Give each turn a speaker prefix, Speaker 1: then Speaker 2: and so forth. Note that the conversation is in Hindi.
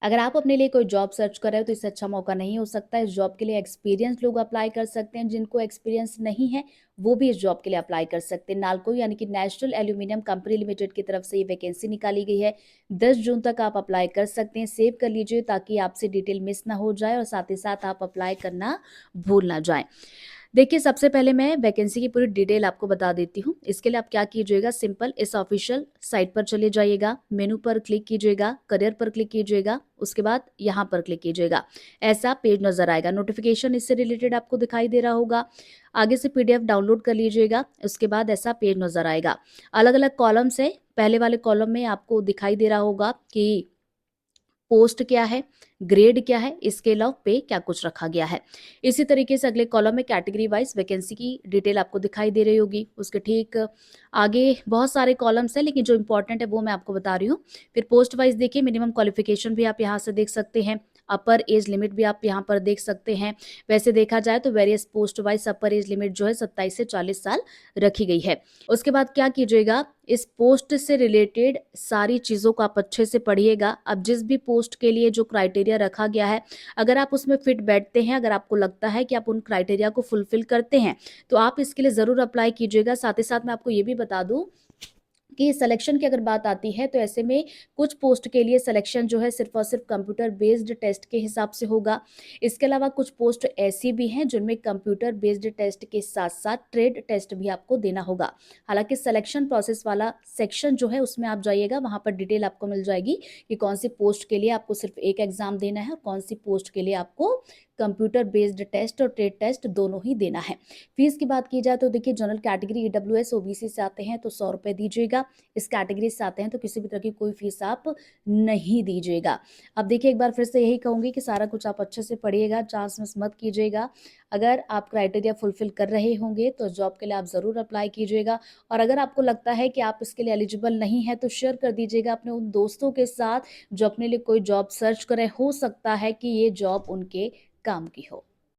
Speaker 1: अगर आप अपने लिए कोई जॉब सर्च कर रहे हो तो इससे अच्छा मौका नहीं हो सकता। इस जॉब के लिए एक्सपीरियंस लोग अप्लाई कर सकते हैं, जिनको एक्सपीरियंस नहीं है वो भी इस जॉब के लिए अप्लाई कर सकते हैं। नाल्को यानी कि नेशनल एल्यूमिनियम कंपनी लिमिटेड की तरफ से ये वैकेंसी निकाली गई है। 10 जून तक आप अप्लाई कर सकते हैं। सेव कर लीजिए ताकि आपसे डिटेल मिस ना हो जाए और साथ ही साथ आप अप्लाई करना भूल ना जाएं। देखिए, सबसे पहले मैं वैकेंसी की पूरी डिटेल आपको बता देती हूँ। इसके लिए आप क्या कीजिएगा, सिंपल इस ऑफिशियल साइट पर चले जाइएगा, मेनू पर क्लिक कीजिएगा, करियर पर क्लिक कीजिएगा, उसके बाद यहाँ पर क्लिक कीजिएगा। ऐसा पेज नजर आएगा, नोटिफिकेशन इससे रिलेटेड आपको दिखाई दे रहा होगा। आगे से पीडीएफ डाउनलोड कर लीजिएगा, उसके बाद ऐसा पेज नजर आएगा। अलग अलग कॉलम्स है। पहले वाले कॉलम में आपको दिखाई दे रहा होगा कि पोस्ट क्या है, ग्रेड क्या है, इसके अलावा पे क्या कुछ रखा गया है। इसी तरीके से अगले कॉलम में कैटेगरी वाइज वैकेंसी की डिटेल आपको दिखाई दे रही होगी। उसके ठीक आगे बहुत सारे कॉलम्स हैं, लेकिन जो इंपॉर्टेंट है वो मैं आपको बता रही हूँ। फिर पोस्ट वाइज देखिए, मिनिमम क्वालिफिकेशन भी आप यहाँ से देख सकते हैं। अपर एज लिमिट भी आप यहाँ पर देख सकते हैं। वैसे देखा जाए तो वेरियस पोस्ट वाइज अपर एज लिमिट जो है 27 से 40 साल रखी गई है। उसके बाद क्या कीजिएगा, इस पोस्ट से रिलेटेड सारी चीज़ों को आप अच्छे से पढ़िएगा। अब जिस भी पोस्ट के लिए जो क्राइटेरिया रखा गया है, अगर आप उसमें फिट बैठते हैं, अगर आपको लगता है कि आप उन क्राइटेरिया को फुलफिल करते हैं, तो आप इसके लिए ज़रूर अप्लाई कीजिएगा। साथ ही साथ मैं आपको ये भी बता दूं कि सिलेक्शन की अगर बात आती है तो ऐसे में कुछ पोस्ट के लिए सिलेक्शन जो है सिर्फ और सिर्फ कंप्यूटर बेस्ड टेस्ट के हिसाब से होगा। इसके अलावा कुछ पोस्ट ऐसी भी हैं जिनमें कंप्यूटर बेस्ड टेस्ट के साथ साथ ट्रेड टेस्ट भी आपको देना होगा। हालांकि सिलेक्शन प्रोसेस वाला सेक्शन जो है उसमें आप जाइएगा, वहां पर डिटेल आपको मिल जाएगी कि कौन सी पोस्ट के लिए आपको सिर्फ एक एग्जाम देना है और कौन सी पोस्ट के लिए आपको कंप्यूटर बेस्ड टेस्ट और ट्रेड टेस्ट दोनों ही देना है। फीस की बात की जाए तो देखिए, जनरल कैटेगरी ईडब्ल्यूएस ओबीसी से आते हैं तो 100 रुपये दीजिएगा। इस कैटेगरी से आते हैं तो किसी भी तरह की कोई फीस आप नहीं दीजिएगा। अब देखिए, एक बार फिर से यही कहूंगी कि सारा कुछ आप अच्छे से पढ़िएगा, चांस मिस मत कीजिएगा। अगर आप क्राइटेरिया फुलफिल कर रहे होंगे तो जॉब के लिए आप ज़रूर अप्लाई कीजिएगा। और अगर आपको लगता है कि आप इसके लिए एलिजिबल नहीं है तो शेयर कर दीजिएगा अपने उन दोस्तों के साथ जो अपने लिए कोई जॉब सर्च कर रहे। हो सकता है कि ये जॉब उनके काम की हो।